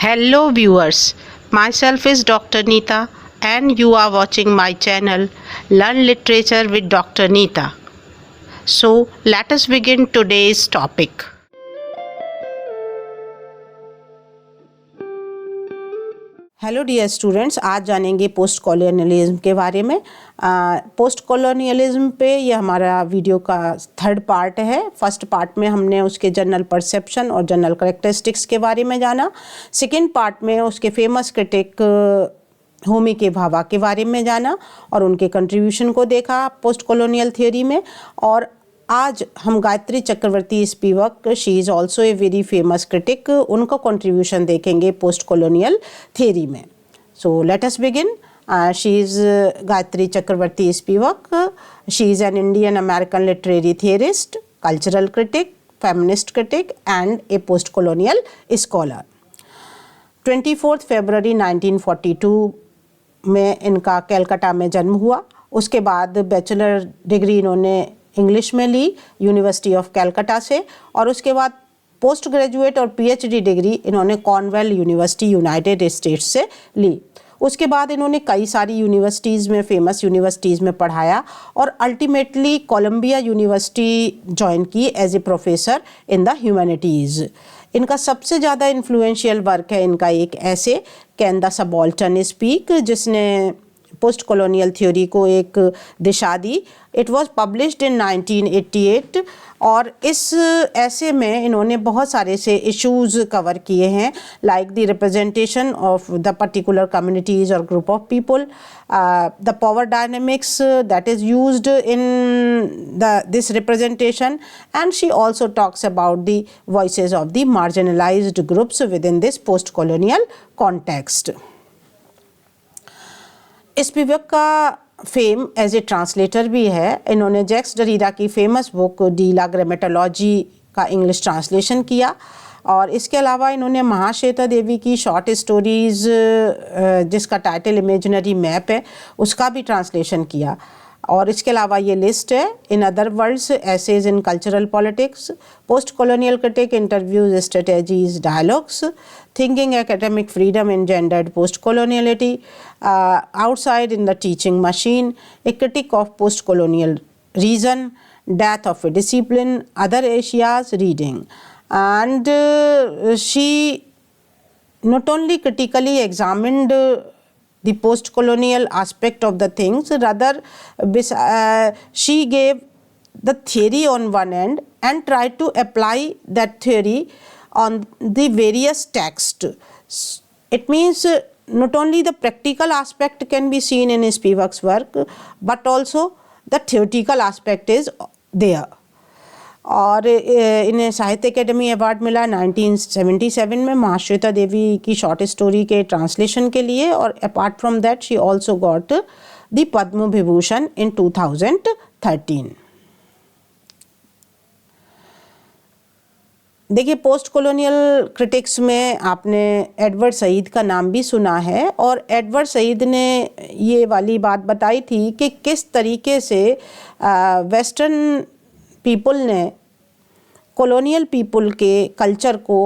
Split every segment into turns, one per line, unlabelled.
Hello viewers, myself is Dr. Neeta and you are watching my channel Learn Literature with Dr. Neeta. So let us begin today's topic.
Hello dear students, आज जानेंगे post colonialism के बारे में। Post colonialism पे ये हमारा video का third part है। फर्स्ट पार्ट में हमने उसके जनरल परसेप्शन और जनरल करेक्टरिस्टिक्स के बारे में जाना। सेकेंड पार्ट में उसके फेमस क्रिटिक होमी के भाभा के बारे में जाना और उनके कंट्रीब्यूशन को देखा पोस्ट कॉलोनियल थियोरी में। और आज हम Gayatri Chakravorty Spivak, she is also a very famous critic, उनका कंट्रीब्यूशन देखेंगे पोस्ट कॉलोनियल थियोरी में। So let us begin. She is Gayatri Chakravorty Spivak. She is an Indian American literary theorist, cultural critic, feminist critic and a post colonial scholar. 24 फरवरी 1942 में इनका कलकत्ता में जन्म हुआ। उसके बाद बैचलर डिग्री इन्होंने इंग्लिश में ली यूनिवर्सिटी ऑफ कलकत्ता से, और उसके बाद पोस्ट ग्रेजुएट और पीएचडी डिग्री इन्होंने कॉर्नवेल यूनिवर्सिटी यूनाइटेड स्टेट्स से ली। उसके बाद इन्होंने कई सारी यूनिवर्सिटीज़ में, फेमस यूनिवर्सिटीज़ में पढ़ाया और अल्टीमेटली कोलंबिया यूनिवर्सिटी ज्वाइन की as a professor in the humanities. इनका सबसे ज़्यादा इन्फ्लुएंशियल वर्क है इनका एक ऐसे, कैन द सबाल्टर्न स्पीक, जिसने पोस्ट कॉलोनियल थ्योरी को एक दिशा दी। इट वॉज पब्लिश्ड इन 1988 और इस ऐसे में इन्होंने बहुत सारे से इश्यूज़ कवर किए हैं, like the representation of the particular communities और group of people, the power dynamics that is used in this representation, and she also talks about the voices of the marginalised groups within this post colonial context. Spivak का fame as a translator भी है। इन्होंने Jacques Derrida की famous book de la grammatologie का English translation किया, और इसके अलावा इन्होंने महाश्वेता देवी की शॉर्ट स्टोरीज़ जिसका टाइटल इमेजिनरी मैप है उसका भी ट्रांसलेशन किया। और इसके अलावा ये लिस्ट है in other words, essays in cultural politics, post colonial critic, interviews, strategies, dialogues, thinking academic freedom in gendered post coloniality, outside in the teaching machine, a critique of post colonial reason, death of a discipline, other Asias reading, and she not only critically examined the post-colonial aspect of the things, rather she gave the theory on one end and tried to apply that theory on the various texts. It means not only the practical aspect can be seen in Spivak's work, but also the theoretical aspect is there. और इन्हें साहित्य academy award मिला 1977 में महाश्वेता देवी की short story के translation के लिए, और apart from that she also got the Padma Vibhushan in 2013। देखिए, पोस्ट कॉलोनियल क्रिटिक्स में आपने एडवर्ड सईद का नाम भी सुना है, और एडवर्ड सईद ने ये वाली बात बताई थी कि किस तरीके से वेस्टर्न पीपल ने कॉलोनियल पीपल के कल्चर को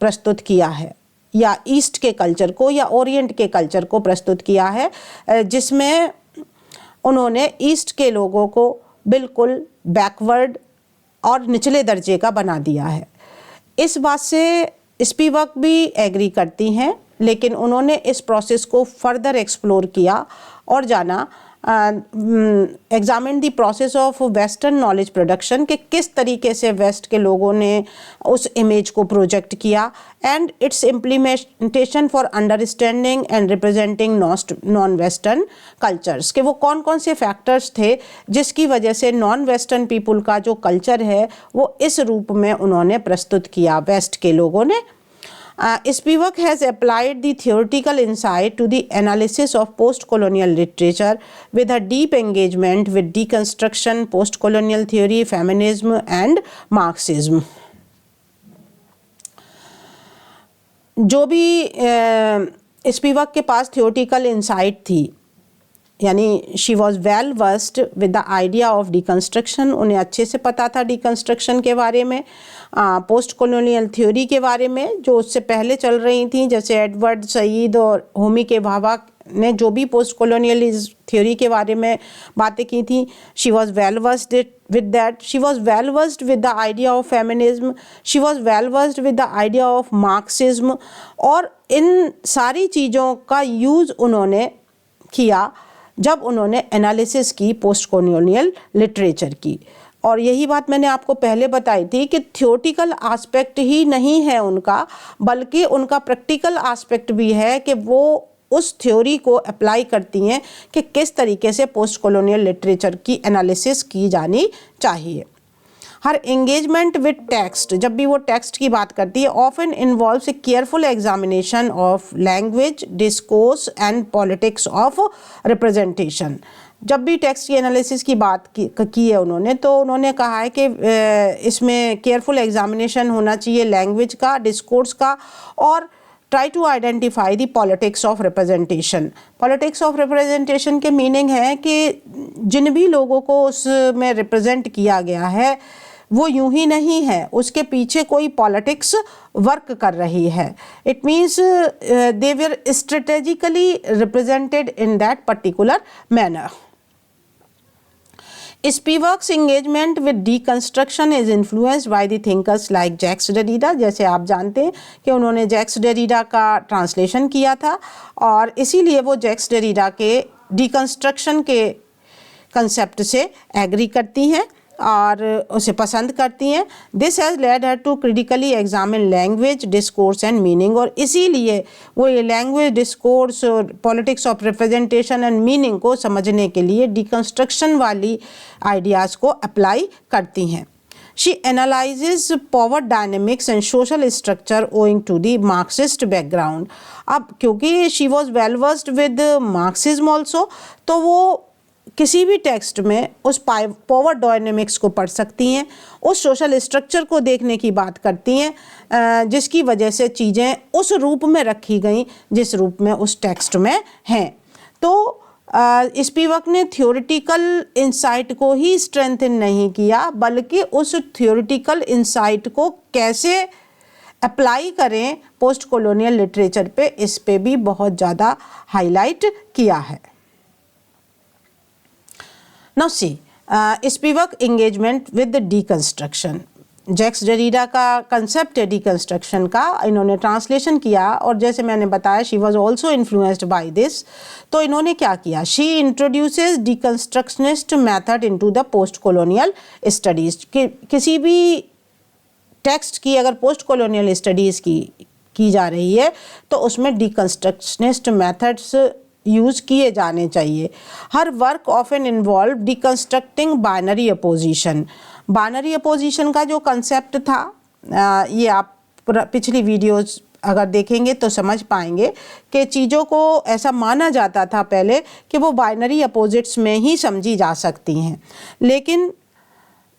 प्रस्तुत किया है, या ईस्ट के कल्चर को या ओरिएंट के कल्चर को प्रस्तुत किया है, जिसमें उन्होंने ईस्ट के लोगों को बिल्कुल बैकवर्ड और निचले दर्जे का बना दिया है। इस बात से स्पिवक भी एग्री करती हैं, लेकिन उन्होंने इस प्रोसेस को फर्दर एक्सप्लोर किया और जाना, examine the process of western knowledge production, कि किस तरीके से वेस्ट के लोगों ने उस इमेज को प्रोजेक्ट किया, and it's implementation for understanding and representing non western cultures, कि वो कौन कौन से फैक्टर्स थे जिसकी वजह से नॉन वेस्टर्न पीपल का जो कल्चर है वो इस रूप में उन्होंने प्रस्तुत किया वेस्ट के लोगों ने। Spivak has applied the theoretical insight to the analysis of post-colonial literature with a deep engagement with deconstruction, post-colonial theory, feminism and Marxism. जो भी स्पिवक के पास theoretical insight थी यानी she was well versed with the idea of deconstruction, उन्हें अच्छे से पता था डिकन्स्ट्रक्शन के बारे में, पोस्ट कॉलोनियल थ्योरी के बारे में जो उससे पहले चल रही थी, जैसे एडवर्ड सईद और होमी के भाभा ने जो भी पोस्ट कॉलोनियल थ्योरी के बारे में बातें की थी। She was well versed with that, she was well versed with the idea of feminism, she was well versed with the idea of Marxism, और इन सारी चीज़ों का यूज़ उन्होंने किया जब उन्होंने एनालिसिस की पोस्ट कॉलोनियल लिटरेचर की। और यही बात मैंने आपको पहले बताई थी कि थ्योरेटिकल एस्पेक्ट ही नहीं है उनका, बल्कि उनका प्रैक्टिकल एस्पेक्ट भी है कि वो उस थ्योरी को अप्लाई करती हैं कि किस तरीके से पोस्ट कॉलोनियल लिटरेचर की एनालिसिस की जानी चाहिए। हर एंगेजमेंट विद टेक्स्ट, जब भी वो टेक्स्ट की बात करती है, often involves A careful examination of language, discourse and politics of representation. जब भी टेक्स्ट की एनालिसिस की बात की है उन्होंने, तो उन्होंने कहा है कि इसमें केयरफुल एग्जामिनेशन होना चाहिए लैंग्वेज का, डिस्कोर्स का, और try to identify the politics of representation. Politics of representation के मीनिंग है कि जिन भी लोगों को उसमें रिप्रेजेंट किया गया है वो यूं ही नहीं है, उसके पीछे कोई पॉलिटिक्स वर्क कर रही है। It means they were strategically represented in that particular manner. Spivak's engagement with deconstruction is influenced by the thinkers like Jacques Derrida. जैसे आप जानते हैं कि उन्होंने जैक्स डेरिडा का ट्रांसलेशन किया था और इसीलिए वो जैक्स डेरिडा के डिकन्स्ट्रक्शन के कंसेप्ट से एग्री करती हैं और उसे पसंद करती हैं। This has led her to critically examine language, discourse and meaning, और इसीलिए वो ये लैंग्वेज, डिस्कोर्स और politics of representation and meaning को समझने के लिए डिकन्स्ट्रक्शन वाली आइडियाज़ को अप्लाई करती हैं। She analyzes power dynamics and social structure owing to the Marxist background। अब क्योंकि she was well versed with Marxism also, तो वो किसी भी टेक्स्ट में उस पावर डायनेमिक्स को पढ़ सकती हैं, उस सोशल स्ट्रक्चर को देखने की बात करती हैं जिसकी वजह से चीज़ें उस रूप में रखी गई जिस रूप में उस टेक्स्ट में हैं। तो स्पिवक ने थ्योरेटिकल इंसाइट को ही स्ट्रेंथन नहीं किया, बल्कि उस थ्योरेटिकल इंसाइट को कैसे अप्लाई करें पोस्ट कॉलोनियल लिटरेचर पे, इस पे भी बहुत ज़्यादा हाईलाइट किया है। Now see, Spivak engagement with the deconstruction। Jacques Derrida का कंसेप्ट है डिकन्स्ट्रक्शन का, इन्होंने ट्रांसलेशन किया और जैसे मैंने बताया she was also influenced by this. तो इन्होंने क्या किया, she introduces deconstructionist method into the post colonial studies. किसी भी टेक्स्ट की अगर पोस्ट कॉलोनियल स्टडीज़ की जा रही है तो उसमें डिकन्स्ट्रक्शनिस्ट मेथड्स यूज़ किए जाने चाहिए। Her work often involve deconstructing binary opposition. Binary opposition का जो कंसेप्ट था ये आप पिछली वीडियोस अगर देखेंगे तो समझ पाएंगे कि चीज़ों को ऐसा माना जाता था पहले कि वो बाइनरी अपोजिट्स में ही समझी जा सकती हैं, लेकिन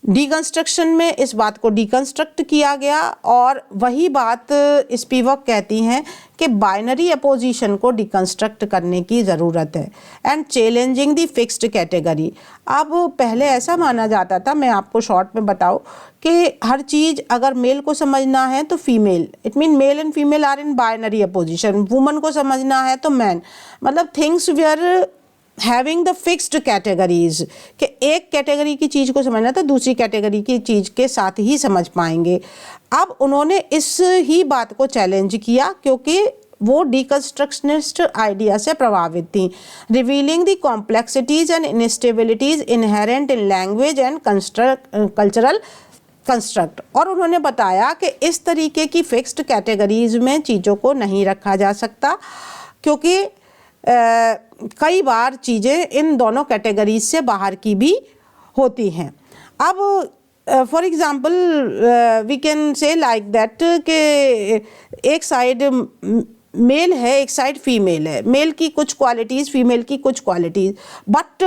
डिकन्स्ट्रक्शन में इस बात को डिकन्स्ट्रक्ट किया गया और वही बात स्पिवक कहती हैं कि बाइनरी अपोजिशन को डिकन्स्ट्रक्ट करने की ज़रूरत है and challenging the fixed category. अब पहले ऐसा माना जाता था, मैं आपको शॉर्ट में बताऊं कि हर चीज़ अगर मेल को समझना है तो female, it mean male and female are in binary opposition, woman को समझना है तो मैन, मतलब things where having the fixed categories, कि एक कैटेगरी की चीज़ को समझना तो दूसरी कैटेगरी की चीज़ के साथ ही समझ पाएंगे। अब उन्होंने इस ही बात को चैलेंज किया क्योंकि वो डिकन्स्ट्रक्शनिस्ट आइडिया से प्रभावित थी। Revealing the complexities and instabilities inherent in language and cultural construct, और उन्होंने बताया कि इस तरीके की फिक्स्ड कैटेगरीज में चीज़ों को नहीं रखा जा सकता क्योंकि कई बार चीज़ें इन दोनों कैटेगरीज से बाहर की भी होती हैं। अब for example we can say like that कि एक साइड मेल है, एक साइड फीमेल है, मेल की कुछ क्वालिटीज़, फीमेल की कुछ क्वालिटीज़, बट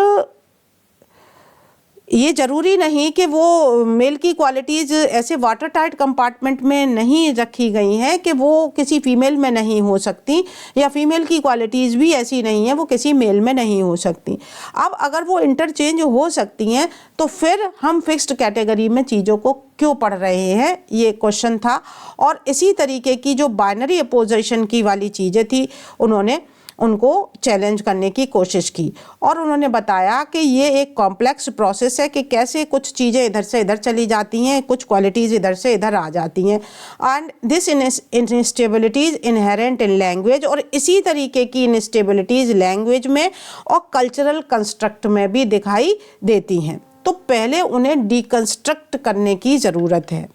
ये ज़रूरी नहीं कि वो मेल की क्वालिटीज़ ऐसे वाटर टाइट कंपार्टमेंट में नहीं रखी गई हैं कि वो किसी फीमेल में नहीं हो सकती, या फीमेल की क्वालिटीज़ भी ऐसी नहीं है वो किसी मेल में नहीं हो सकती। अब अगर वो इंटरचेंज हो सकती हैं तो फिर हम फिक्स्ड कैटेगरी में चीज़ों को क्यों पढ़ रहे हैं, ये क्वेश्चन था। और इसी तरीके की जो बाइनरी अपोजिशन की वाली चीज़ें थी उन्होंने उनको चैलेंज करने की कोशिश की, और उन्होंने बताया कि ये एक कॉम्प्लेक्स प्रोसेस है कि कैसे कुछ चीज़ें इधर से इधर चली जाती हैं, कुछ क्वालिटीज़ इधर से इधर आ जाती हैं। And this instabilities inherent in language, और इसी तरीके की इनस्टेबिलिटीज़ लैंग्वेज में और कल्चरल कंस्ट्रक्ट में भी दिखाई देती हैं। तो पहले उन्हें डिकंस्ट्रक्ट करने की ज़रूरत है।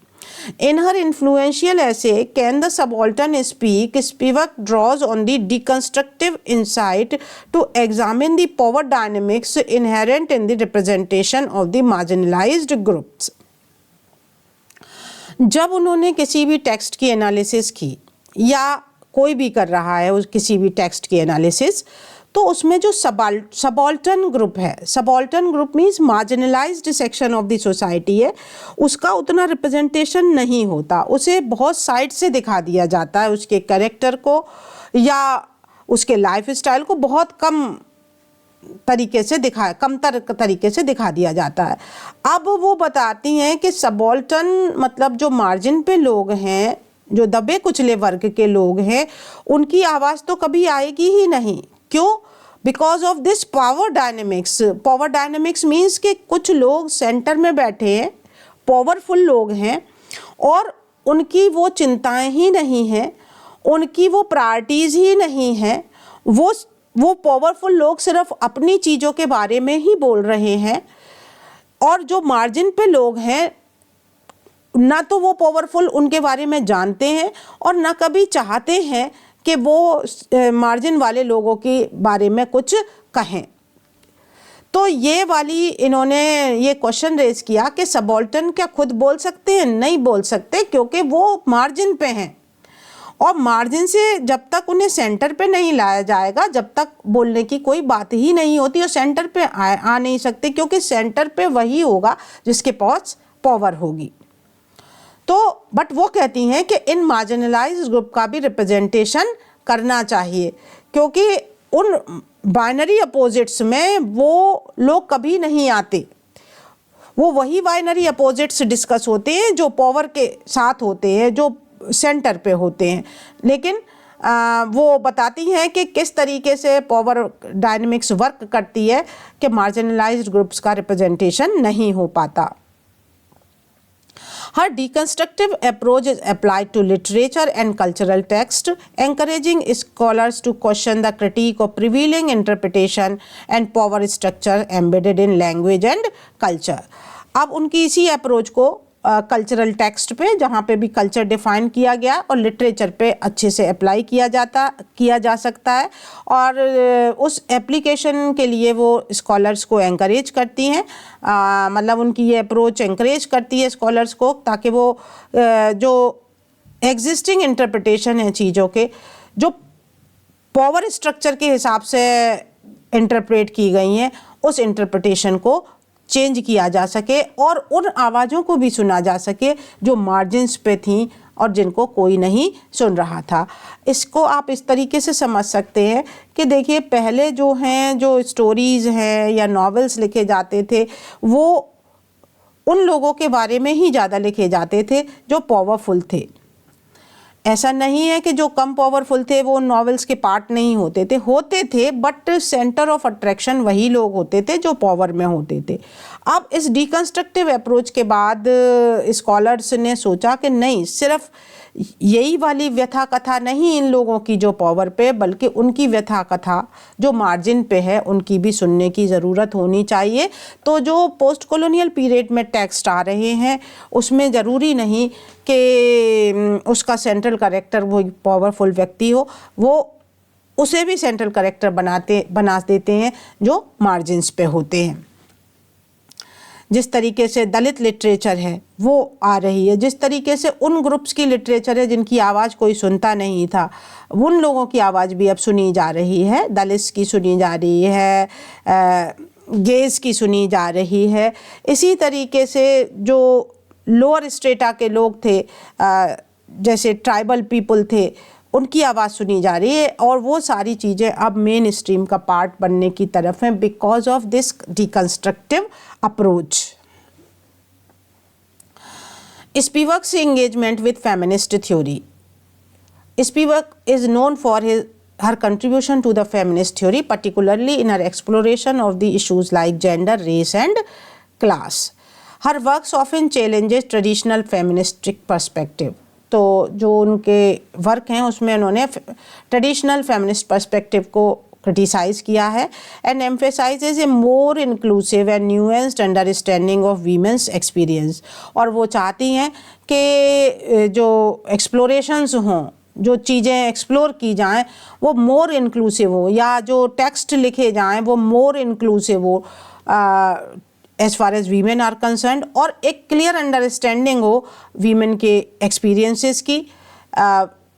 In her influential essay, Can the Subaltern Speak?, Spivak draws on the deconstructive insight to examine the power dynamics inherent in the representation of the marginalized groups. जब उन्होंने किसी भी टेक्स्ट की एनालिसिस की, या कोई भी कर रहा है उस किसी भी टेक्स्ट की एनालिसिस, तो उसमें जो सबाल्टर्न ग्रुप है, subaltern group means marginalised section of the society है, उसका उतना रिप्रेजेंटेशन नहीं होता। उसे बहुत साइड से दिखा दिया जाता है, उसके कैरेक्टर को या उसके लाइफ स्टाइल को बहुत कमतर तरीके से दिखा दिया जाता है। अब वो बताती हैं कि सबाल्टर्न मतलब जो मार्जिन पे लोग हैं, जो दबे कुचले वर्ग के लोग हैं, उनकी आवाज़ तो कभी आएगी ही नहीं। क्यों? Because of this power dynamics. Power dynamics means कि कुछ लोग सेंटर में बैठे हैं, पावरफुल लोग हैं, और उनकी वो चिंताएं ही नहीं हैं, उनकी वो प्रायोरिटीज़ ही नहीं हैं। वो पावरफुल लोग सिर्फ अपनी चीज़ों के बारे में ही बोल रहे हैं, और जो मार्जिन पे लोग हैं ना तो वो पावरफुल उनके बारे में जानते हैं और ना कभी चाहते हैं कि वो मार्जिन वाले लोगों के बारे में कुछ कहें। तो ये वाली इन्होंने ये क्वेश्चन रेज किया कि सबाल्टर्न क्या खुद बोल सकते हैं? नहीं बोल सकते, क्योंकि वो मार्जिन पे हैं, और मार्जिन से जब तक उन्हें सेंटर पे नहीं लाया जाएगा, जब तक बोलने की कोई बात ही नहीं होती, और सेंटर पे आ नहीं सकते, क्योंकि सेंटर पे वही होगा जिसके पास पावर होगी। तो बट वो कहती हैं कि इन मार्जिनलाइज्ड ग्रुप का भी रिप्रेजेंटेशन करना चाहिए, क्योंकि उन बाइनरी अपोजिट्स में वो लोग कभी नहीं आते। वो वही बाइनरी अपोजिट्स डिस्कस होते हैं जो पावर के साथ होते हैं, जो सेंटर पे होते हैं। लेकिन वो बताती हैं कि किस तरीके से पावर डायनेमिक्स वर्क करती है कि मार्जिनलाइज्ड ग्रुप्स का रिप्रेजेंटेशन नहीं हो पाता। Her deconstructive approach is applied to literature and cultural text, encouraging scholars to question the critique of prevailing interpretation and power structure embedded in language and culture. अब उनकी इसी अप्रोच को cultural text पे, जहाँ पे भी कल्चर डिफाइन किया गया, और लिटरेचर पे अच्छे से अप्लाई किया जा सकता है, और उस एप्लीकेशन के लिए वो स्कॉलर्स को एनकरेज करती हैं। मतलब उनकी ये अप्रोच एनकरेज करती है स्कॉलर्स को, ताकि वो जो एग्जिस्टिंग इंटरप्रिटेशन है चीज़ों के, जो पावर स्ट्रक्चर के हिसाब से इंटरप्रेट की गई हैं, उस इंटरप्रिटेशन को चेंज किया जा सके, और उन आवाज़ों को भी सुना जा सके जो मार्जिन्स पे थीं और जिनको कोई नहीं सुन रहा था। इसको आप इस तरीके से समझ सकते हैं कि देखिए, पहले जो हैं, जो स्टोरीज़ हैं या नॉवेल्स लिखे जाते थे, वो उन लोगों के बारे में ही ज़्यादा लिखे जाते थे जो पावरफुल थे। ऐसा नहीं है कि जो कम पावरफुल थे वो नॉवेल्स के पार्ट नहीं होते थे, बट सेंटर ऑफ अट्रैक्शन वही लोग होते थे जो पावर में होते थे। अब इस डिकंस्ट्रक्टिव अप्रोच के बाद स्कॉलर्स ने सोचा कि नहीं, सिर्फ यही वाली व्यथा कथा नहीं इन लोगों की जो पावर पे, बल्कि उनकी व्यथा कथा जो मार्जिन पे है उनकी भी सुनने की ज़रूरत होनी चाहिए। तो जो पोस्ट कॉलोनियल पीरियड में टेक्स्ट आ रहे हैं उसमें ज़रूरी नहीं कि उसका सेंट्रल कैरेक्टर वो पावरफुल व्यक्ति हो, वो उसे भी सेंट्रल कैरेक्टर बना देते हैं जो मार्जिन्स पे होते हैं। जिस तरीके से दलित लिटरेचर है वो आ रही है, जिस तरीके से उन ग्रुप्स की लिटरेचर है जिनकी आवाज़ कोई सुनता नहीं था, उन लोगों की आवाज़ भी अब सुनी जा रही है। दलित्स की सुनी जा रही है, गेज की सुनी जा रही है। इसी तरीके से जो लोअर स्ट्रेटा के लोग थे, जैसे ट्राइबल पीपल थे, उनकी आवाज़ सुनी जा रही है और वो सारी चीज़ें अब मेन स्ट्रीम का पार्ट बनने की तरफ हैं because of this deconstructive approach. Spivak's engagement with feminist theory. Spivak is known for her contribution to the feminist theory, particularly in her exploration of the issues like gender, race and class. Her works often challenges traditional feministic perspective. तो जो उनके work हैं उसमें उन्होंने traditional feminist perspective को criticise किया है and emphasises a more inclusive and nuanced understanding of women's experience. और वो चाहती हैं कि जो एक्सप्लोरेशंस हों, जो चीज़ें एक्सप्लोर की जाएं वो मोर इंक्लूसिव हो, या जो टेक्स्ट लिखे जाएं वो मोर इंक्लूसिव हो as far as women are concerned, और एक क्लियर अंडरस्टैंडिंग हो वीमेन के एक्सपीरियंसेस की।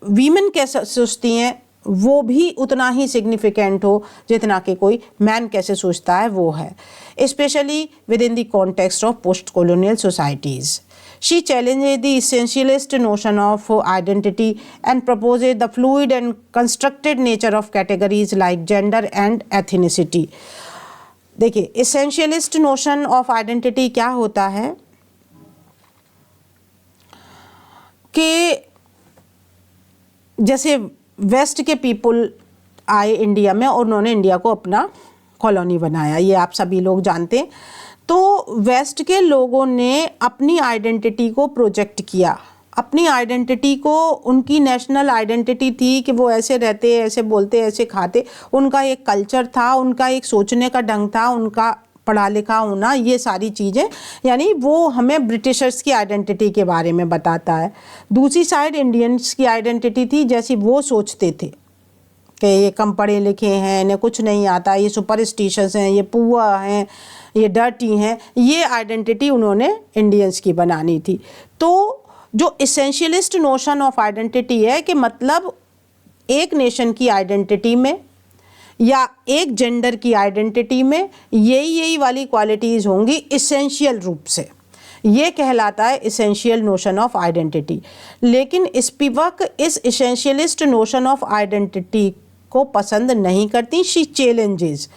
वीमेन कैसे सोचती हैं वो भी उतना ही सिग्निफिकेंट हो जितना कि कोई मैन कैसे सोचता है वो है, specially with in the context of post colonial societies. She challenges the essentialist notion of identity and proposes the fluid and constructed nature of categories like gender and ethnicity. देखिए, essentialist notion of identity क्या होता है कि जैसे waste के people आए India में और उन्होंने इंडिया को अपना कॉलोनी बनाया, ये आप सभी लोग जानते हैं। तो वेस्ट के लोगों ने अपनी आइडेंटिटी को प्रोजेक्ट किया, अपनी आइडेंटिटी को, उनकी नेशनल आइडेंटिटी थी कि वो ऐसे रहते, ऐसे बोलते, ऐसे खाते, उनका एक कल्चर था, उनका एक सोचने का ढंग था, उनका पढ़ा लिखा होना, ये सारी चीज़ें, यानी वो हमें ब्रिटिशर्स की आइडेंटिटी के बारे में बताता है। दूसरी साइड इंडियंस की आइडेंटिटी थी, जैसी वो सोचते थे कि ये कम पढ़े लिखे हैं, इन्हें कुछ नहीं आता, ये सुपरस्टिशियस हैं, ये पुआ हैं, ये डर्टी हैं, ये आइडेंटिटी उन्होंने इंडियंस की बनानी थी। तो जो इसेंशियलिस्ट नोशन ऑफ आइडेंटिटी है कि मतलब एक नेशन की आइडेंटिटी में या एक जेंडर की आइडेंटिटी में यही वाली क्वालिटीज़ होंगी इसेंशियल रूप से, ये कहलाता है इसेंशियल नोशन ऑफ आइडेंटिटी। लेकिन स्पिवक इस इसेंशियलिस्ट नोशन ऑफ आइडेंटिटी को पसंद नहीं करती। शी चैलेंजेस,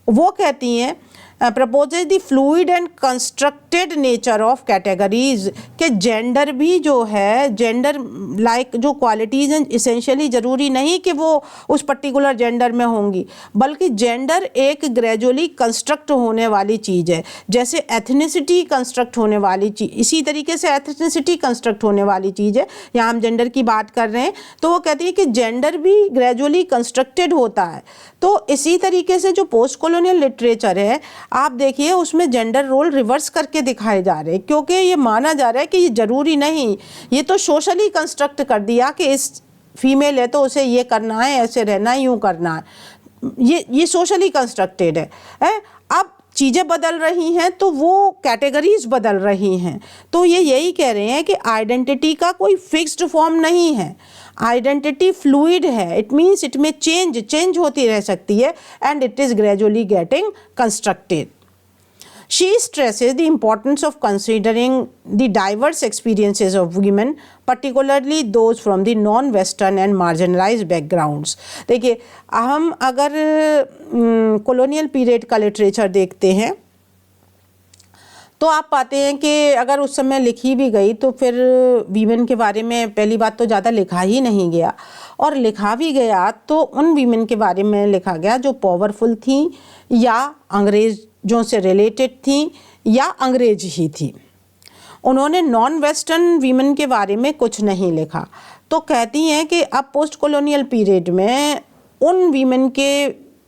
वो कहती हैं proposes the fluid and constructed nature of categories, के जेंडर भी जो है, जेंडर लाइक जो क्वालिटीज़ हैं इसेंशियली ज़रूरी नहीं कि वो उस पर्टिकुलर जेंडर में होंगी, बल्कि जेंडर एक ग्रेजुअली कंस्ट्रक्ट होने वाली चीज़ है। जैसे एथनिसिटी कंस्ट्रक्ट होने वाली चीज़, इसी तरीके से एथनिसिटी कंस्ट्रक्ट होने वाली चीज़ है। यहाँ हम जेंडर की बात कर रहे हैं तो वो कहती है कि जेंडर भी ग्रेजुअली कंस्ट्रक्टेड होता है। तो इसी तरीके से जो पोस्ट कॉलोनियल लिटरेचर है, आप देखिए उसमें जेंडर रोल रिवर्स करके दिखाए जा रहे हैं, क्योंकि ये माना जा रहा है कि ये ज़रूरी नहीं, ये तो सोशली कंस्ट्रक्ट कर दिया कि इस फीमेल है तो उसे ये करना है, ऐसे रहना है, यूँ करना है, ये सोशली कंस्ट्रक्टेड है। अब चीज़ें बदल रही हैं तो वो कैटेगरीज बदल रही हैं। तो ये यही कह रहे हैं कि आइडेंटिटी का कोई फिक्स्ड फॉर्म नहीं है, आइडेंटिटी फ्लूइड है। इट मीन्स इट में चेंज होती रह सकती है and it is gradually getting constructed. She stresses the importance of considering the diverse experiences of women, particularly those from the non-Western and marginalized backgrounds. देखिए, हम अगर colonial period का literature देखते हैं तो आप पाते हैं कि अगर उस समय लिखी भी गई तो फिर वीमेन के बारे में पहली बात तो ज़्यादा लिखा ही नहीं गया, और लिखा भी गया तो उन वीमेन के बारे में लिखा गया जो पावरफुल थी या अंग्रेज़ों से रिलेटेड थी या अंग्रेज ही थी। उन्होंने नॉन वेस्टर्न वीमेन के बारे में कुछ नहीं लिखा। तो कहती हैं कि अब पोस्ट कॉलोनियल पीरियड में उन वीमेन के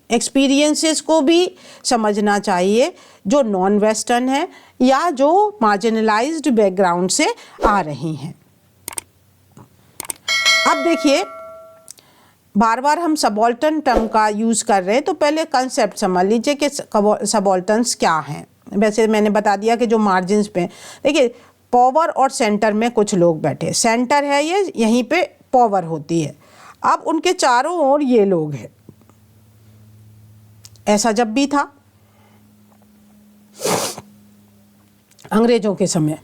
एक्सपीरियंसेस को भी समझना चाहिए जो नॉन वेस्टर्न है या जो मार्जिनलाइज्ड बैकग्राउंड से आ रही हैं। अब देखिए, बार बार हम सबॉल्टन टर्म का यूज़ कर रहे हैं, तो पहले कंसेप्ट समझ लीजिए कि सबॉल्टन्स क्या हैं। वैसे मैंने बता दिया कि जो मार्जिन्स पे, देखिए पावर और सेंटर में कुछ लोग बैठे, सेंटर है ये, यहीं पे पावर होती है। अब उनके चारों ओर ये लोग हैं। ऐसा जब भी था, अंग्रेज़ों के समय।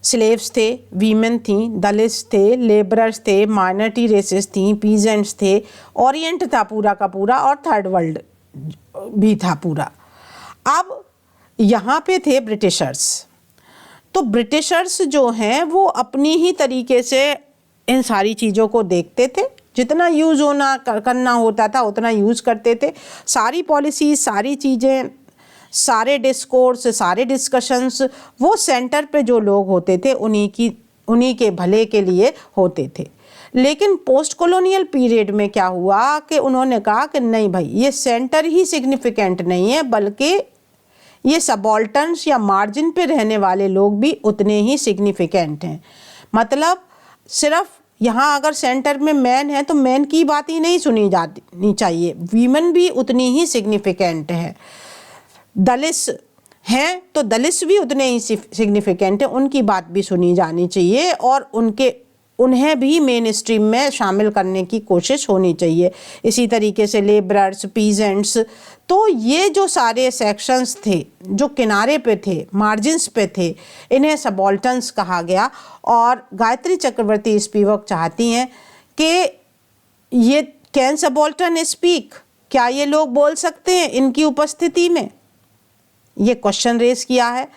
स्लेव्स थे, वीमेन थी, दलित्स थे, लेबरर्स थे, माइनॉरिटी रेसेस थी, पीजेंट्स थे, ओरिएंट था पूरा का पूरा और थर्ड वर्ल्ड भी था पूरा। अब यहाँ पे थे ब्रिटिशर्स। तो ब्रिटिशर्स जो हैं वो अपनी ही तरीके से इन सारी चीज़ों को देखते थे, जितना यूज़ करना होता था उतना यूज़ करते थे। सारी पॉलिसी, सारी चीज़ें, सारे डिस्कोर्स, सारे डिस्कशंस वो सेंटर पे जो लोग होते थे उन्हीं के भले के लिए होते थे। लेकिन पोस्ट कॉलोनियल पीरियड में क्या हुआ कि उन्होंने कहा कि नहीं भाई, ये सेंटर ही सिग्निफिकेंट नहीं है, बल्कि ये सबॉल्टन्स या मार्जिन पे रहने वाले लोग भी उतने ही सिग्निफिकेंट हैं। मतलब सिर्फ यहाँ अगर सेंटर में मैन है तो मैन की बात ही नहीं सुनी जानी चाहिए, वीमेन भी उतनी ही सिग्निफिकेंट है। दलित्स हैं तो दलित्स भी उतने ही सिग्निफिकेंट हैं, उनकी बात भी सुनी जानी चाहिए और उन्हें भी मेन स्ट्रीम में शामिल करने की कोशिश होनी चाहिए। इसी तरीके से लेबरर्स, पीजेंट्स, तो ये जो सारे सेक्शंस थे जो किनारे पे थे, मार्जिन्स पे थे, इन्हें सबॉल्टन्स कहा गया। और गायत्री चक्रवर्ती स्पिवक चाहती हैं कि ये कैन सबॉल्टन स्पीक, क्या ये लोग बोल सकते हैं इनकी उपस्थिति में, ये क्वेश्चन रेज किया है।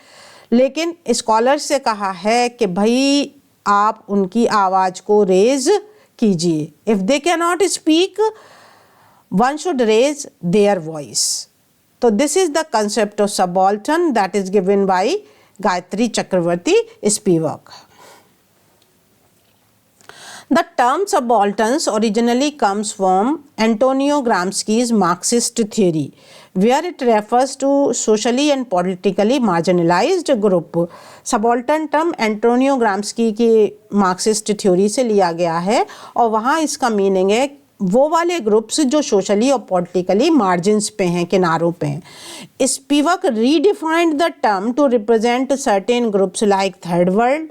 लेकिन स्कॉलर्स से कहा है कि भाई आप उनकी आवाज़ को रेज कीजिए। If they can not speak, one should raise their voice. तो this is the concept of subaltern that is given by Gayatri Chakravorty Spivak. The term subalterns originally comes from Antonio Gramsci's Marxist theory, where it refers to socially and politically marginalized group. Subaltern term Antonio Gramsci की Marxist theory से लिया गया है और वहाँ इसका meaning है वो वाले ग्रुप्स जो सोशली और पॉलिटिकली मार्जिन्स पे हैं, किनारों पे हैं। Spivak redefined the term to represent certain groups like third world,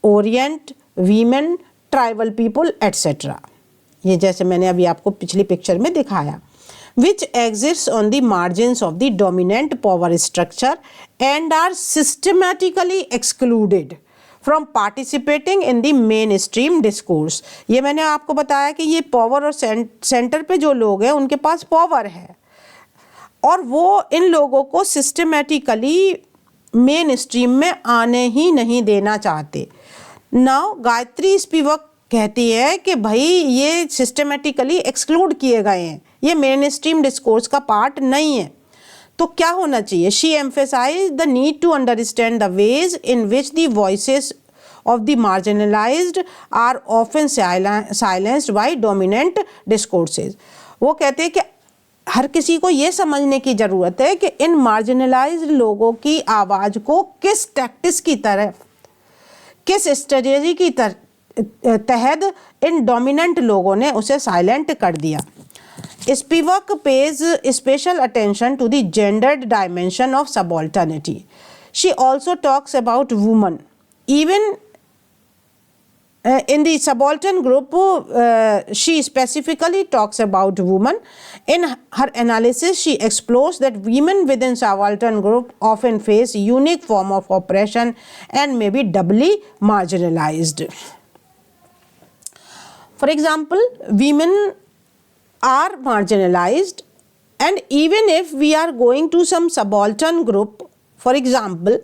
orient, women, tribal people etcetera. ये जैसे मैंने अभी आपको पिछली पिक्चर में दिखाया। Which exist on the margins of the dominant power structure and are systematically excluded from participating in the mainstream discourse. ये मैंने आपको बताया कि ये पावर और सेंटर पे जो लोग हैं उनके पास पावर है और वो इन लोगों को सिस्टमैटिकली मेन स्ट्रीम में आने ही नहीं देना चाहते। नाउ गायत्री स्पिवक कहती है कि भाई ये सिस्टमेटिकली एक्सक्लूड किए गए हैं, ये मेन स्ट्रीम डिस्कोर्स का पार्ट नहीं है। तो क्या होना चाहिए? She emphasise the need to understand the ways in which the voices of the marginalised are often silenced by dominant discourses. वो कहते हैं कि हर किसी को ये समझने की ज़रूरत है कि इन मार्जिनलाइज्ड लोगों की आवाज़ को किस टैक्टिस की तरफ, किस स्ट्रेटेजी की तहत इन डोमिनेंट लोगों ने उसे साइलेंट कर दिया। Spivak pays special attention to the gendered dimension of subalternity. She also talks about woman even in the subaltern group. She specifically talks about women. In her analysis, she explores that women within subaltern group often face unique form of oppression and may be doubly marginalized. For example, women are marginalized, and even if we are going to some subaltern group, for example,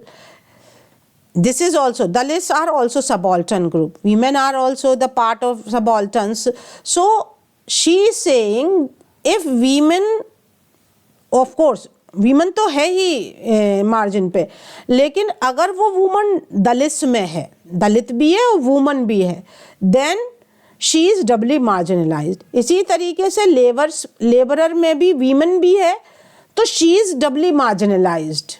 this is also, Dalits are also subaltern group. Women are also the part of subalterns. So she is saying if women, of course, women तो है ही margin पे, लेकिन अगर वो woman Dalits में है, दलित भी है और वुमन भी है, then she is doubly marginalized. इसी तरीके से लेबरर में भी वीमेन भी है तो she is doubly marginalized.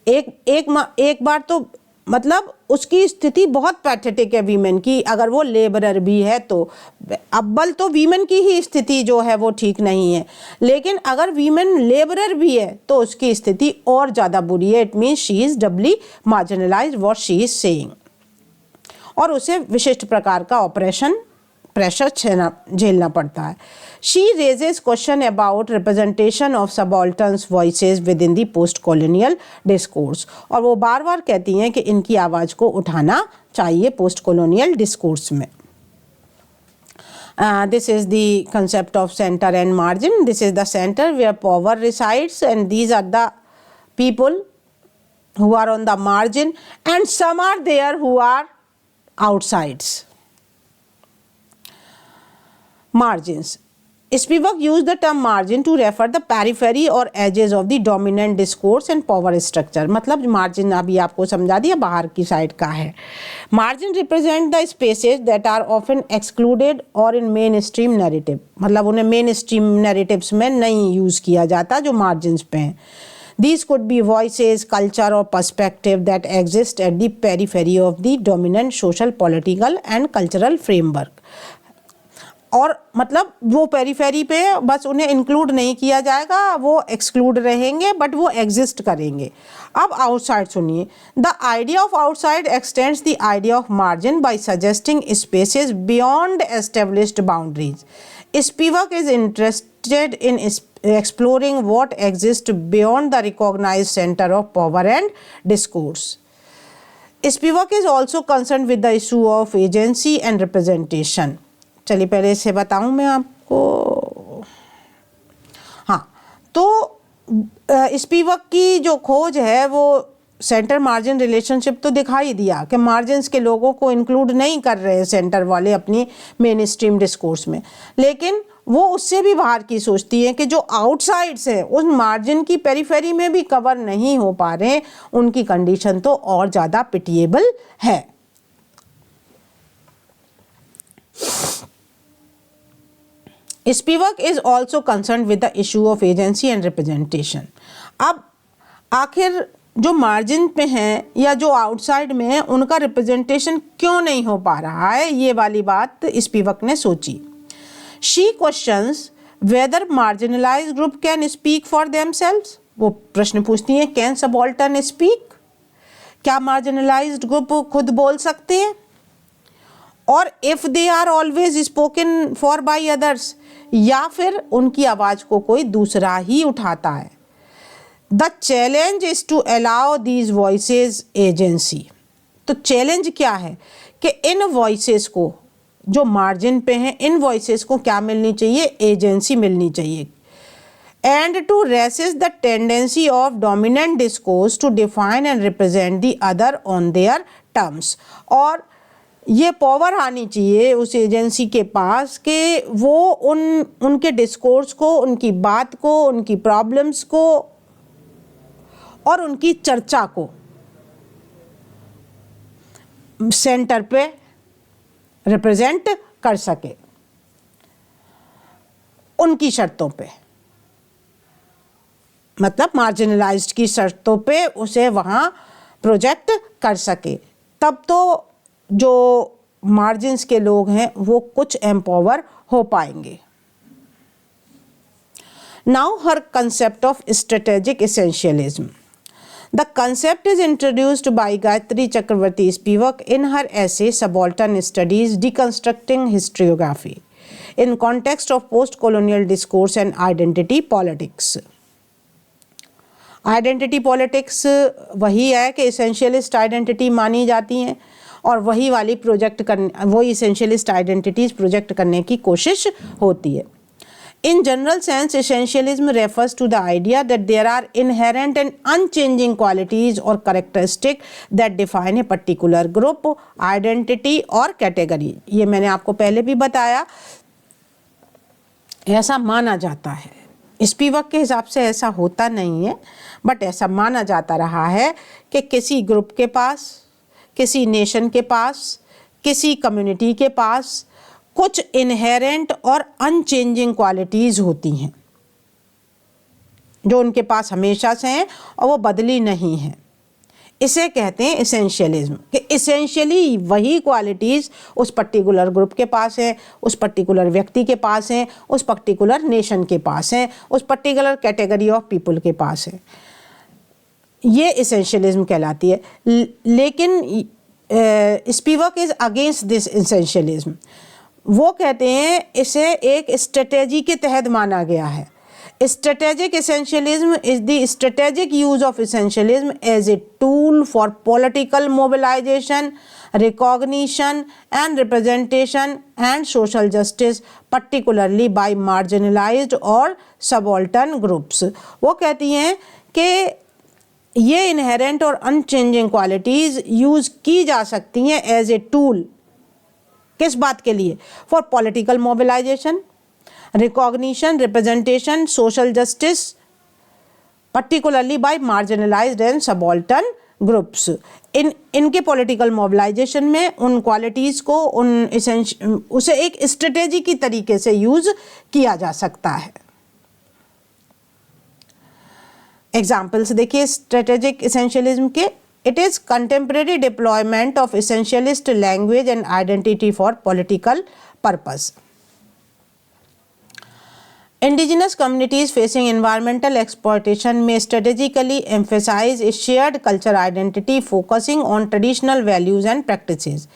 एक बार तो मतलब उसकी स्थिति बहुत पैथेटिक है वीमेन की, अगर वो लेबरर भी है तो अव्वल तो वीमेन की ही स्थिति जो है वो ठीक नहीं है, लेकिन अगर वीमेन लेबरर भी है तो उसकी स्थिति और ज़्यादा बुरी है। It means she is doubly marginalised what she is saying, और उसे विशिष्ट प्रकार का ऑपरेशन प्रेशर झेलना पड़ता है। She raises question about representation of subalterns voices within the post colonial discourse, और वो बार बार कहती हैं कि इनकी आवाज़ को उठाना चाहिए पोस्ट कॉलोनियल डिस्कोर्स में। This is the concept of center and margin. This is the center where power resides, and these are the people who are on the margin, and some are there who are outsides. Margins. Spivak used the term margin to refer the periphery or edges of the dominant discourse and power structure. मतलब margin अभी आपको समझा दिया बाहर की side का है। Margin represent the spaces that are often excluded or in mainstream narrative. मतलब उन्हें mainstream narratives में नहीं यूज़ किया जाता जो margins पे हैं। These could be voices, culture or perspective that exist at the periphery of the dominant social, political and cultural framework. और मतलब वो पेरीफेरी पे बस उन्हें इंक्लूड नहीं किया जाएगा, वो एक्सक्लूड रहेंगे, बट वो एग्जिस्ट करेंगे। अब आउटसाइड सुनिए। The idea of outside x tends the idea of margin bye suggesting spaces beyond established boundaries. Spivak is interested in exploring what exists beyond the recognized center of power and discourse. Spivak is also concerned with the issue of agency and representation. चलिए पहले इसे बताऊं मैं आपको। हाँ, तो Spivak की जो खोज है वो सेंटर मार्जिन रिलेशनशिप तो दिखाई दिया कि मार्जिन्स के लोगों को इंक्लूड नहीं कर रहे हैं सेंटर वाले अपनी मेन स्ट्रीम डिस्कोर्स में, लेकिन वो उससे भी बाहर की सोचती है कि जो आउटसाइड्स हैं उस मार्जिन की पेरीफेरी में भी कवर नहीं हो पा रहे हैं, उनकी कंडीशन तो और ज़्यादा पिटिएबल है। Spivak is also concerned with the issue of agency and representation. अब आखिर जो मार्जिन पे हैं या जो आउटसाइड में हैं उनका रिप्रेजेंटेशन क्यों नहीं हो पा रहा है, ये वाली बात स्पिवक ने सोची। She questions whether marginalized group can speak for themselves. वो प्रश्न पूछती हैं, कैन सबाल्टर्न स्पीक, क्या मार्जिनलाइज्ड ग्रुप खुद बोल सकते हैं, और if they are always spoken for by others, या फिर उनकी आवाज़ को कोई दूसरा ही उठाता है। The challenge is to allow these voices agency. तो चैलेंज क्या है कि इन वॉइसेस को जो मार्जिन पे हैं, इन वॉइसेस को क्या मिलनी चाहिए, एजेंसी मिलनी चाहिए। And to resist the tendency of dominant discourse to define and represent the other on their terms. और ये पावर आनी चाहिए उस एजेंसी के पास कि वो उनके डिस्कोर्स को, उनकी बात को, उनकी प्रॉब्लम्स को और उनकी चर्चा को सेंटर पे रिप्रेजेंट कर सके उनकी शर्तों पे, मतलब मार्जिनलाइज्ड की शर्तों पे उसे वहाँ प्रोजेक्ट कर सके। तब तो जो मार्जिन्स के लोग हैं वो कुछ एम्पावर हो पाएंगे। Now her concept of strategic essentialism. The concept is introduced by Gayatri Chakravarti Spivak in her essay Subaltern Studies Deconstructing Historiography in context of post-colonial discourse and identity politics. Identity politics वही है कि essentialist identity मानी जाती हैं और वही वाली project करने, वही essentialist identities प्रोजेक्ट करने की कोशिश होती है। In general sense, essentialism refers to the idea that there are inherent and unchanging qualities or characteristics that define a particular group, identity or category. ये मैंने आपको पहले भी बताया, ऐसा माना जाता है। स्पिवक के हिसाब से ऐसा होता नहीं है, बट ऐसा माना जाता रहा है कि किसी ग्रुप के पास, किसी नेशन के पास, किसी कम्युनिटी के पास कुछ इनहेरेंट और अनचेंजिंग क्वालिटीज़ होती हैं जो उनके पास हमेशा से हैं और वो बदली नहीं हैं। इसे कहते हैं एसेंशियलिज्म, कि एसेंशियली वही क्वालिटीज़ उस पर्टिकुलर ग्रुप के पास हैं, उस पर्टिकुलर व्यक्ति के पास हैं, उस पर्टिकुलर नेशन के पास हैं, उस पर्टिकुलर कैटेगरी ऑफ पीपल के पास है। ये एसेंशियलिज्म कहलाती है। लेकिन Spivak is against this essentialism. वो कहते हैं इसे एक स्ट्रेटेजी के तहत माना गया है। Strategic essentialism is the strategic use of essentialism as a tool for political mobilization, recognition and representation and social justice, particularly by marginalized or subaltern groups। वो कहती हैं कि ये इनहेरेंट और अनचेंजिंग क्वालिटीज़ यूज़ की जा सकती हैं एज ए टूल। किस बात के लिए? For political mobilisation, recognition, representation, social justice, particularly by marginalized and subaltern groups। इनके पॉलिटिकल मोबिलाइजेशन में उन क्वालिटीज़ को उसे एक स्ट्रेटेजी की तरीके से यूज़ किया जा सकता है। एग्जाम्पल्स देखिए स्ट्रेटेजिक एसेंशियलिज्म के। It is contemporary deployment of essentialist language and identity for political purpose. Indigenous communities facing environmental exploitation may strategically emphasize a shared cultural identity focusing on traditional values and practices.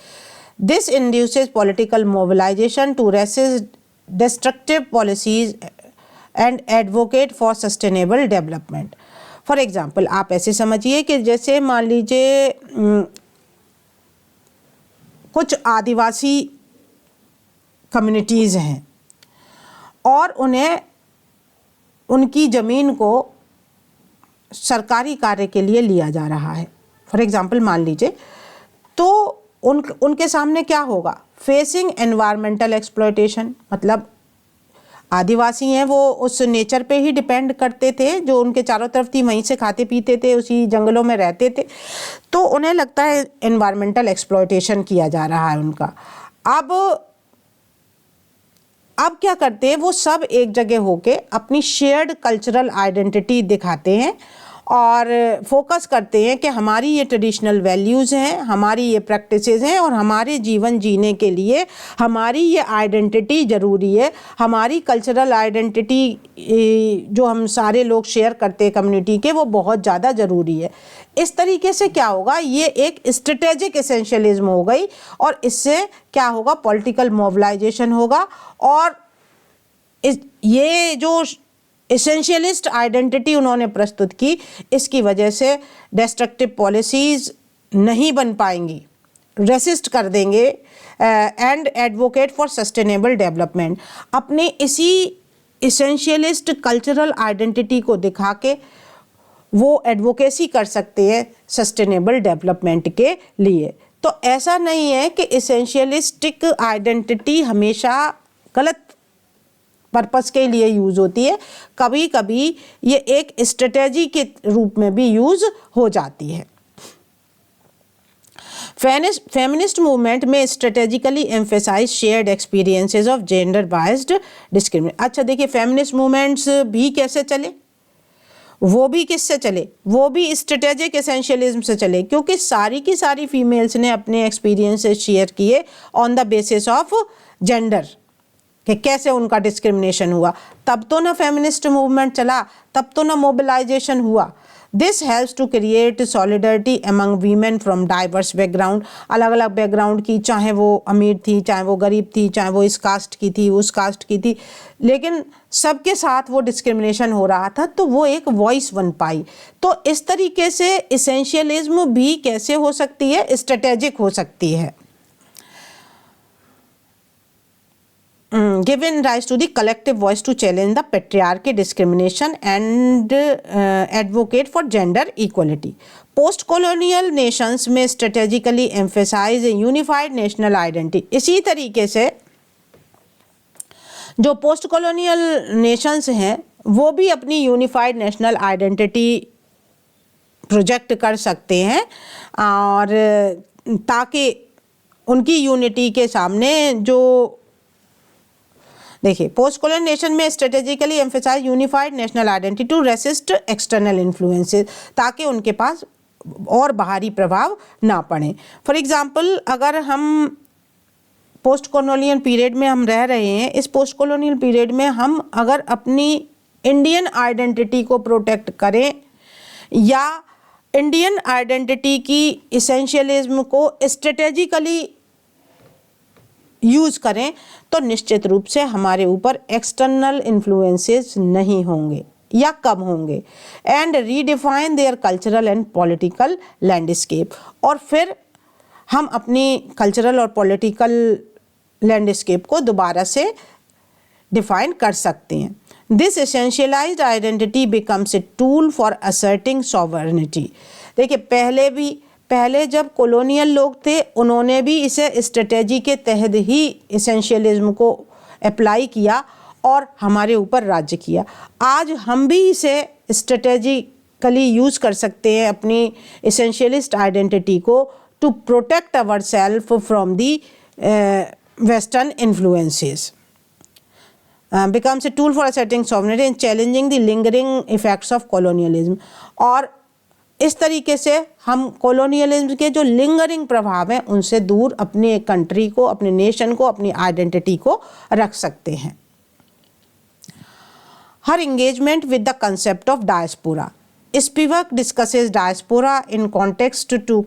This induces political mobilization to resist destructive policies and advocate for sustainable development. For example, आप ऐसे समझिए कि जैसे मान लीजिए कुछ आदिवासी communities हैं और उन्हें उनकी ज़मीन को सरकारी कार्य के लिए लिया जा रहा है। फॉर एग्ज़ाम्पल मान लीजिए तो उनके सामने क्या होगा? फेसिंग एनवायरमेंटल एक्सप्लॉयटेशन, मतलब आदिवासी हैं वो उस नेचर पे ही डिपेंड करते थे जो उनके चारों तरफ थी, वहीं से खाते पीते थे, उसी जंगलों में रहते थे, तो उन्हें लगता है एनवायरमेंटल एक्सप्लॉयटेशन किया जा रहा है उनका। अब क्या करते हैं? वो सब एक जगह होके अपनी शेयर्ड कल्चरल आइडेंटिटी दिखाते हैं और फोकस करते हैं कि हमारी ये ट्रेडिशनल वैल्यूज़ हैं, हमारी ये प्रैक्टिसेस हैं और हमारे जीवन जीने के लिए हमारी ये आइडेंटिटी ज़रूरी है। हमारी कल्चरल आइडेंटिटी जो हम सारे लोग शेयर करते हैं कम्युनिटी के, वो बहुत ज़्यादा ज़रूरी है। इस तरीके से क्या होगा? ये एक स्ट्रेटेजिक एसेंशियलिज्म हो गई और इससे क्या होगा? पॉलिटिकल मोबिलाइजेशन होगा और ये जो एसेंशियलिस्ट आइडेंटिटी उन्होंने प्रस्तुत की, इसकी वजह से डिस्ट्रक्टिव पॉलिसीज़ नहीं बन पाएंगी, रेसिस्ट कर देंगे and advocate for sustainable development. अपने इसी एसेंशियलिस्ट कल्चरल आइडेंटिटी को दिखा के वो एडवोकेसी कर सकते हैं सस्टेनेबल डेवलपमेंट के लिए। तो ऐसा नहीं है कि एसेंशियलिस्टिक आइडेंटिटी हमेशा गलत पर्पस के लिए यूज़ होती है, कभी कभी ये एक स्ट्रेटेजी के रूप में भी यूज़ हो जाती है। फेमिनिस्ट मूवमेंट में strategically emphasise shared experiences of gender biased discrimination. अच्छा देखिए, फेमिनिस्ट मूवमेंट्स भी कैसे चले? वो भी किससे चले? वो भी स्ट्रेटेजिक एसेंशियलिज्म से चले, क्योंकि सारी की सारी फीमेल्स ने अपने एक्सपीरियंसेस शेयर किए on the basis of gender कि कैसे उनका डिस्क्रिमिनेशन हुआ। तब तो ना फेमिनिस्ट मूवमेंट चला, तब तो ना मोबिलाइजेशन हुआ। This helps to create solidarity among women from diverse background, अलग अलग बैकग्राउंड की, चाहे वो अमीर थी, चाहे वो गरीब थी, चाहे वो इस कास्ट की थी, उस कास्ट की थी, लेकिन सबके साथ वो डिस्क्रिमिनेशन हो रहा था, तो वो एक वॉइस बन पाई। तो इस तरीके से एसेंशियलिज्म भी कैसे हो सकती है? स्ट्रेटेजिक हो सकती है। given rise to the collective voice to challenge the patriarchy, discrimination and advocate for gender equality. Post-colonial nations में strategically emphasize a unified national identity. इसी तरीके से जो पोस्ट कॉलोनियल नेशंस हैं वो भी अपनी यूनिफाइड नेशनल आइडेंटिटी प्रोजेक्ट कर सकते हैं और ताकि उनकी यूनिटी के सामने जो देखिए, पोस्ट कॉलोनियल नेशन में strategically emphasise unified national identity to resist external influences, ताकि उनके पास और बाहरी प्रभाव ना पड़े। फॉर एग्जांपल, अगर हम पोस्ट कॉलोनियल पीरियड में हम रह रहे हैं, इस पोस्ट कॉलोनियल पीरियड में हम अगर अपनी इंडियन आइडेंटिटी को प्रोटेक्ट करें या इंडियन आइडेंटिटी की एसेंशियलिज्म को स्ट्रेटेजिकली यूज़ करें तो निश्चित रूप से हमारे ऊपर एक्सटर्नल इन्फ्लुएंसेस नहीं होंगे या कम होंगे। And redefine their cultural and political landscape, और फिर हम अपनी कल्चरल और पॉलिटिकल लैंडस्केप को दोबारा से डिफाइन कर सकते हैं। This essentialised identity becomes a tool for asserting sovereignty. देखिए पहले जब कॉलोनियल लोग थे उन्होंने भी इसे स्ट्रेटेजी के तहत ही एसेंशियलिज्म को अप्लाई किया और हमारे ऊपर राज्य किया। आज हम भी इसे स्ट्रेटेजिकली यूज़ कर सकते हैं अपनी एसेंशियलिस्ट आइडेंटिटी को to protect our self from the western influences. becomes a tool for asserting sovereignty and challenging the lingering effects of colonialism। और इस तरीके से हम कॉलोनियलिज्म के जो लिंगरिंग प्रभाव हैं उनसे दूर अपने कंट्री को, अपने नेशन को, अपनी आइडेंटिटी को रख सकते हैं। हर engagement with the concept of diaspora। Spivak discusses diaspora in context to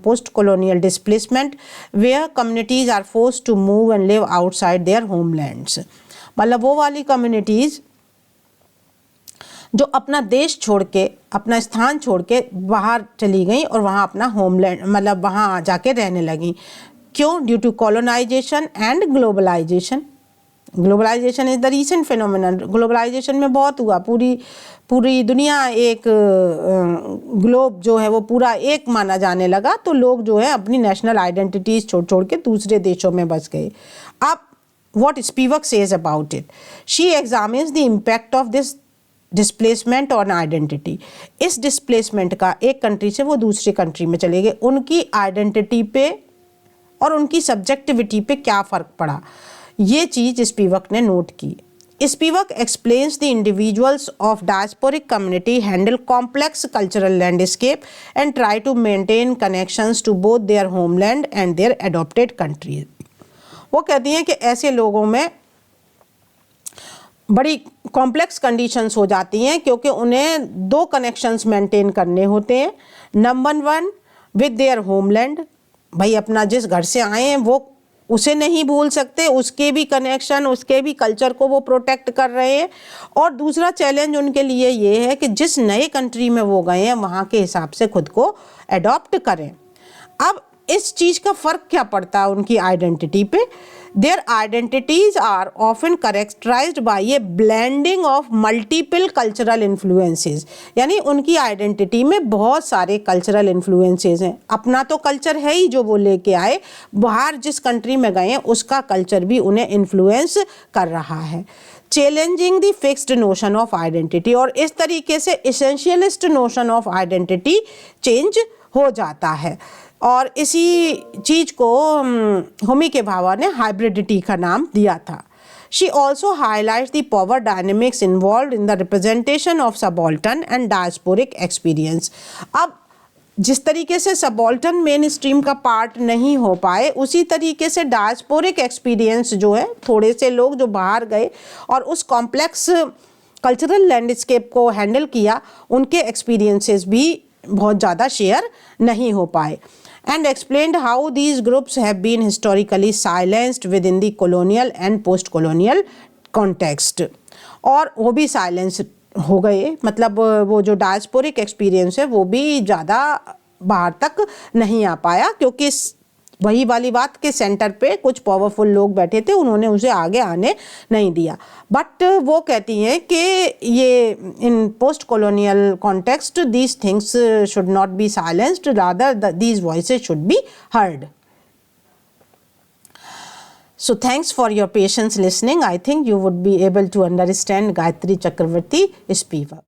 post-colonial displacement where communities are forced to move and live outside their homelands। मतलब वो वाली कम्युनिटीज़ जो अपना देश छोड़ के, अपना स्थान छोड़ के बाहर चली गई और वहाँ अपना होमलैंड मतलब वहाँ जाके रहने लगी। क्यों? Due to colonisation and globalisation. Globalisation is the recent phenomenon. Globalisation में बहुत हुआ, पूरी दुनिया एक ग्लोब जो है वो पूरा एक माना जाने लगा, तो लोग जो है अपनी नेशनल आइडेंटिटीज़ छोड़ के दूसरे देशों में बस गए। अब what Spivak says about it, she examines the impact of this displacement on identity। इस displacement का एक कंट्री से वो दूसरी कंट्री में चले गए, उनकी आइडेंटिटी पे और उनकी सब्जेक्टिविटी पे क्या फ़र्क पड़ा, ये चीज़ स्पीवक ने नोट की। Spivak explains the individuals of diasporic community handle complex cultural landscape and try to maintain connections to both their homeland and their adopted countries। वो कहती हैं कि ऐसे लोगों में बड़ी कॉम्प्लेक्स कंडीशंस हो जाती हैं क्योंकि उन्हें दो कनेक्शंस मेंटेन करने होते हैं। नंबर 1 विद देयर होमलैंड, भाई अपना जिस घर से आए हैं वो उसे नहीं भूल सकते, उसके भी कनेक्शन, उसके भी कल्चर को वो प्रोटेक्ट कर रहे हैं। और दूसरा चैलेंज उनके लिए ये है कि जिस नए कंट्री में वो गए हैं वहाँ के हिसाब से खुद को एडॉप्ट करें। अब इस चीज़ का फ़र्क क्या पड़ता है उनकी आइडेंटिटी पे? Their identities are often characterised by a blending of multiple cultural influences. यानी उनकी आइडेंटिटी में बहुत सारे कल्चरल इन्फ्लुएंसेस हैं। अपना तो कल्चर है ही जो वो लेके आए, बाहर जिस कंट्री में गए हैं उसका कल्चर भी उन्हें इन्फ्लुएंस कर रहा है। Challenging the fixed notion of identity, और इस तरीके से एसेंशियलिस्ट नोशन ऑफ आइडेंटिटी चेंज हो जाता है। और इसी चीज़ को होमी भाभा ने हाइब्रिडिटी का नाम दिया था। She also highlights the power dynamics involve in the representation of subaltern and diasporic experience. अब जिस तरीके से सबॉल्टन मेन स्ट्रीम का पार्ट नहीं हो पाए, उसी तरीके से डायस्पोरिक एक्सपीरियंस जो है, थोड़े से लोग जो बाहर गए और उस कॉम्प्लेक्स कल्चरल लैंडस्केप को हैंडल किया, उनके एक्सपीरियंसेस भी बहुत ज़्यादा शेयर नहीं हो पाए। And explained how these groups have been historically silenced within the colonial and post-colonial context। और वो भी साइलेंस हो गए, मतलब वो जो डायस्पोरिक एक्सपीरियंस है वो भी ज़्यादा बाहर तक नहीं आ पाया क्योंकि वही वाली बात के सेंटर पे कुछ पावरफुल लोग बैठे थे, उन्होंने उसे आगे आने नहीं दिया। बट वो कहती हैं कि ये in post colonial context these things should not be silenced, rather these voices should be heard. So thanks for your patience listening. I think you would be able to understand Gayatri Chakravarti Spivak.